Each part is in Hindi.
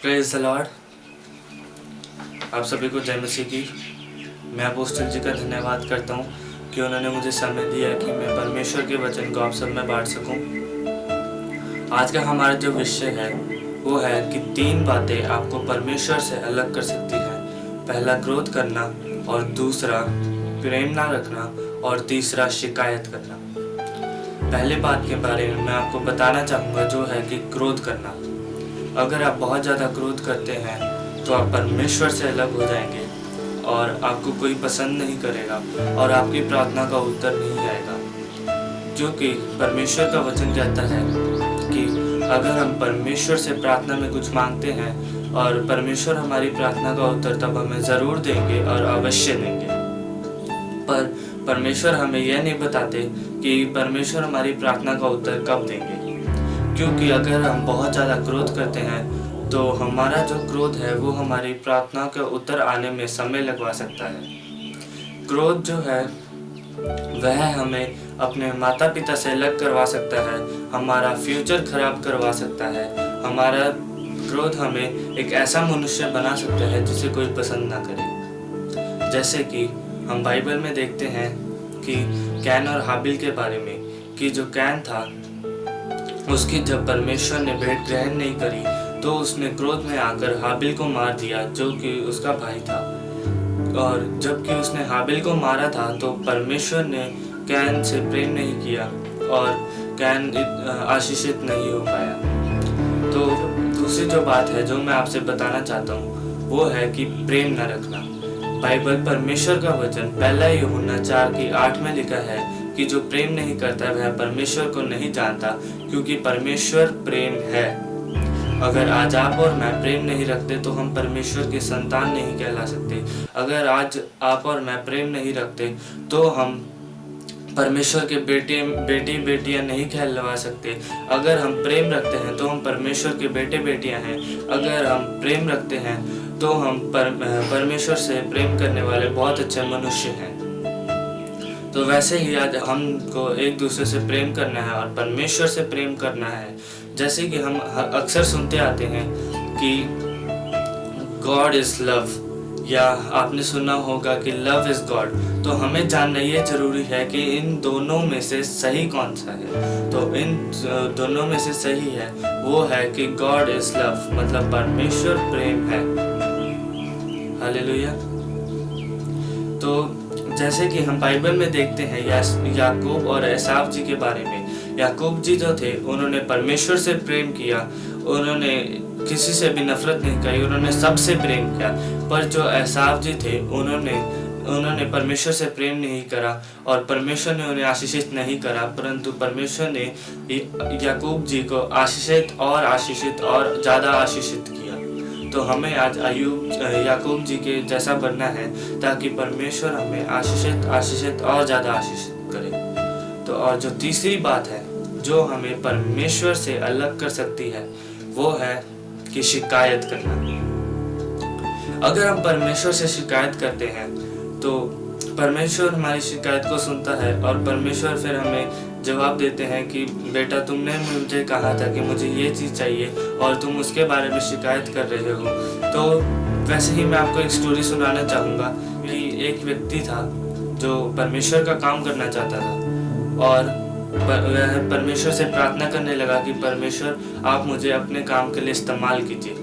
Praise the Lord. आप सभी को जय मसीह की। मैं अपोस्टल जी का धन्यवाद करता हूँ कि उन्होंने मुझे समय दिया कि मैं परमेश्वर के वचन को आप सब में बांट सकूँ। आज का हमारा जो विषय है वो है कि 3 बातें आपको परमेश्वर से अलग कर सकती हैं। पहला क्रोध करना, और दूसरा प्रेम ना रखना, और तीसरा शिकायत करना। पहले बात के बारे में मैं आपको बताना चाहूँगा जो है कि क्रोध करना। अगर आप बहुत ज़्यादा क्रोध करते हैं तो आप परमेश्वर से अलग हो जाएंगे और आपको कोई पसंद नहीं करेगा और आपकी प्रार्थना का उत्तर नहीं आएगा। क्योंकि परमेश्वर का वचन कहता है कि अगर हम परमेश्वर से प्रार्थना में कुछ मांगते हैं और परमेश्वर हमारी प्रार्थना का उत्तर तब हमें ज़रूर देंगे और अवश्य देंगे। पर परमेश्वर हमें यह नहीं बताते कि परमेश्वर हमारी प्रार्थना का उत्तर कब देंगे। क्योंकि अगर हम बहुत ज़्यादा क्रोध करते हैं तो हमारा जो क्रोध है वो हमारी प्रार्थना के उत्तर आने में समय लगवा सकता है। क्रोध जो है वह हमें अपने माता पिता से अलग करवा सकता है, हमारा फ्यूचर खराब करवा सकता है। हमारा क्रोध हमें एक ऐसा मनुष्य बना सकता है जिसे कोई पसंद ना करे। जैसे कि हम बाइबल में देखते हैं कि कैन और हाबिल के बारे में, कि जो कैन था उसकी जब परमेश्वर ने भेंट ग्रहण नहीं करी तो उसने क्रोध में आकर हाबिल को मार दिया जो कि उसका भाई था। और जबकि उसने हाबिल को मारा था तो परमेश्वर ने कैन से प्रेम नहीं किया और कैन आशीषित नहीं हो पाया। तो दूसरी जो बात है जो मैं आपसे बताना चाहता हूँ वो है कि प्रेम न रखना। बाइबल परमेश्वर का वचन 1 यूहन्ना 4:8 में लिखा है कि जो प्रेम नहीं करता वह परमेश्वर को नहीं जानता, क्योंकि परमेश्वर प्रेम है। अगर आज आप और मैं प्रेम नहीं रखते तो हम परमेश्वर के संतान नहीं कहला सकते। अगर आज आप और मैं प्रेम नहीं रखते तो हम परमेश्वर के बेटी बेटियां नहीं कहलवा सकते। अगर हम प्रेम रखते हैं तो हम परमेश्वर के बेटे बेटियां हैं। अगर हम प्रेम रखते हैं तो हम परमेश्वर से प्रेम करने वाले बहुत अच्छे मनुष्य हैं। तो वैसे ही आज हमको एक दूसरे से प्रेम करना है और परमेश्वर से प्रेम करना है। जैसे कि हम अक्सर सुनते आते हैं कि गॉड इज लव, या आपने सुना होगा कि लव इज गॉड। तो हमें जानना ये जरूरी है कि इन दोनों में से सही कौन सा है। तो इन दोनों में से सही है वो है कि गॉड इज लव, मतलब परमेश्वर प्रेम है। हालेलुया। तो जैसे कि हम बाइबल में देखते हैं याकूब और एसाव जी के बारे में। याकूब जी जो थे उन्होंने परमेश्वर से प्रेम किया, उन्होंने किसी से भी नफरत नहीं की, उन्होंने सबसे प्रेम किया। पर जो एसाव जी थे उन्होंने परमेश्वर से प्रेम नहीं करा और परमेश्वर ने उन्हें आशीषित नहीं करा, परंतु परमेश्वर ने याकूब जी को आशीषित और ज़्यादा आशीषित किया। तो हमें आज याकूब जी के जैसा बनना है ताकि परमेश्वर हमें आशीषित और ज़्यादा आशीषित करे। तो और जो तीसरी बात है जो हमें परमेश्वर से अलग कर सकती है वो है कि शिकायत करना। अगर हम परमेश्वर से शिकायत करते हैं तो परमेश्वर हमारी शिकायत को सुनता है और परमेश्वर फिर हमें जवाब देते हैं कि बेटा तुमने मुझे कहा था कि मुझे ये चीज़ चाहिए और तुम उसके बारे में शिकायत कर रहे हो। तो वैसे ही मैं आपको एक स्टोरी सुनाना चाहूँगा कि एक व्यक्ति था जो परमेश्वर का काम करना चाहता था और वह परमेश्वर से प्रार्थना करने लगा कि परमेश्वर आप मुझे अपने काम के लिए इस्तेमाल कीजिए।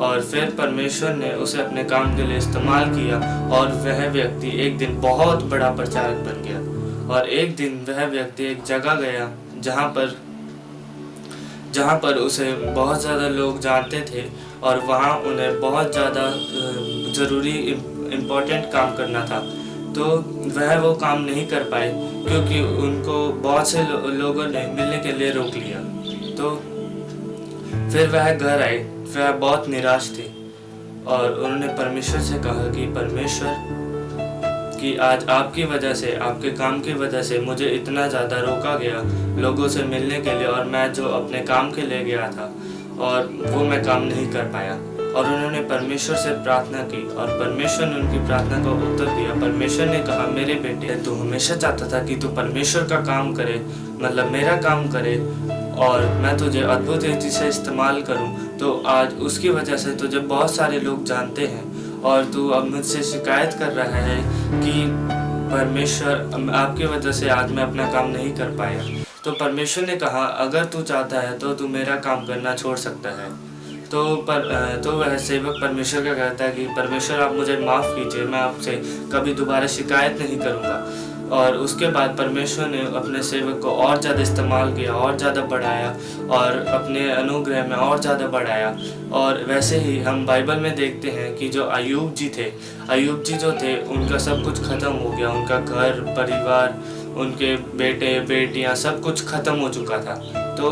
और फिर परमेश्वर ने उसे अपने काम के लिए इस्तेमाल किया और वह व्यक्ति एक दिन बहुत बड़ा प्रचारक बन गया। और एक दिन वह व्यक्ति एक जगह गया जहाँ पर उसे बहुत ज़्यादा लोग जानते थे और वहाँ उन्हें बहुत ज़्यादा ज़रूरी इम्पोर्टेंट काम करना था। तो वह वो काम नहीं कर पाए क्योंकि उनको बहुत से लोगों ने मिलने के लिए रोक लिया। तो फिर वह घर आए, वह बहुत निराश थे और उन्होंने परमेश्वर से कहा कि परमेश्वर कि आज आपकी वजह से, आपके काम की वजह से मुझे इतना ज़्यादा रोका गया लोगों से मिलने के लिए, और मैं जो अपने काम के लिए गया था और वो मैं काम नहीं कर पाया। और उन्होंने परमेश्वर से प्रार्थना की और परमेश्वर ने उनकी प्रार्थना का उत्तर दिया। परमेश्वर ने कहा मेरे बेटे तू हमेशा चाहता था कि तू परमेश्वर का काम करे, मतलब मेरा काम करे, और मैं तुझे अद्भुत रीति से इस्तेमाल करूं, तो आज उसकी वजह से तुझे बहुत सारे लोग जानते हैं और तू अब मुझसे शिकायत कर रहा है कि परमेश्वर आपकी वजह से आज मैं अपना काम नहीं कर पाया। तो परमेश्वर ने कहा, अगर तू चाहता है तो तू मेरा काम करना छोड़ सकता है। तो वह सेवक परमेश्वर का कहता है कि परमेश्वर आप मुझे माफ़ कीजिए, मैं आपसे कभी दोबारा शिकायत नहीं करूँगा। और उसके बाद परमेश्वर ने अपने सेवक को और ज़्यादा इस्तेमाल किया, और ज़्यादा बढ़ाया और अपने अनुग्रह में और ज़्यादा बढ़ाया। और वैसे ही हम बाइबल में देखते हैं कि जो अय्यूब जी जो थे, उनका सब कुछ ख़त्म हो गया। उनका घर परिवार, उनके बेटे बेटियां सब कुछ ख़त्म हो चुका था। तो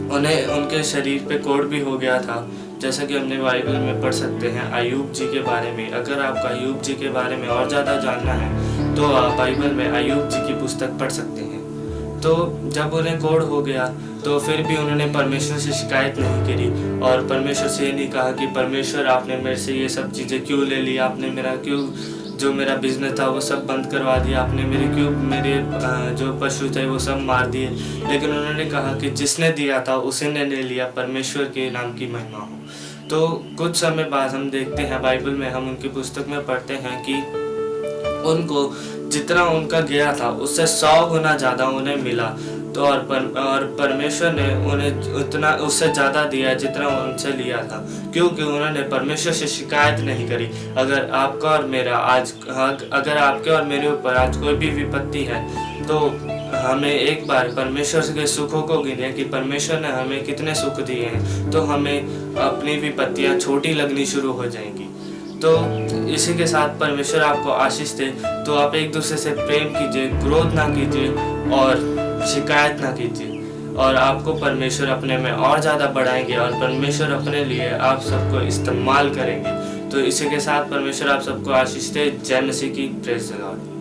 उन्हें उनके शरीर पे कोढ़ भी हो गया था, जैसा कि हमने बाइबल में पढ़ सकते हैं अय्यूब जी के बारे में। अगर आपको अय्यूब जी के बारे में और ज़्यादा जानना है तो आप बाइबल में अय्यूब जी की पुस्तक पढ़ सकते हैं। तो जब उन्हें कोढ़ हो गया तो फिर भी उन्होंने परमेश्वर से शिकायत नहीं करी और परमेश्वर से ये नहीं कहा कि परमेश्वर आपने मेरे से ये सब चीज़ें क्यों ले ली, आपने मेरा क्यों जो मेरा बिजनेस था वो सब बंद करवा दिया, आपने मेरे जो पशु थे वो सब मार दिए। लेकिन उन्होंने कहा कि जिसने दिया था उसी ने ले लिया, परमेश्वर के नाम की महिमा हो। तो कुछ समय बाद हम देखते हैं बाइबल में, हम उनकी पुस्तक में पढ़ते हैं कि उनको जितना उनका गया था उससे 100 गुना ज़्यादा उन्हें मिला। तो और परमेश्वर ने उन्हें उतना उससे ज़्यादा दिया जितना उनसे लिया था, क्योंकि उन्होंने परमेश्वर से शिकायत नहीं करी। अगर आपका और मेरे ऊपर आज कोई भी विपत्ति है तो हमें एक बार परमेश्वर के सुखों को गिने कि परमेश्वर ने हमें कितने सुख दिए हैं, तो हमें अपनी विपत्तियाँ छोटी लगनी शुरू हो जाएंगी। तो इसी के साथ परमेश्वर आपको आशीष दे। तो आप एक दूसरे से प्रेम कीजिए, क्रोध ना कीजिए और शिकायत ना कीजिए, और आपको परमेश्वर अपने में और ज़्यादा बढ़ाएंगे और परमेश्वर अपने लिए आप सबको इस्तेमाल करेंगे। तो इसी के साथ परमेश्वर आप सबको आशीष दे। जय मसीह की। Praise the Lord.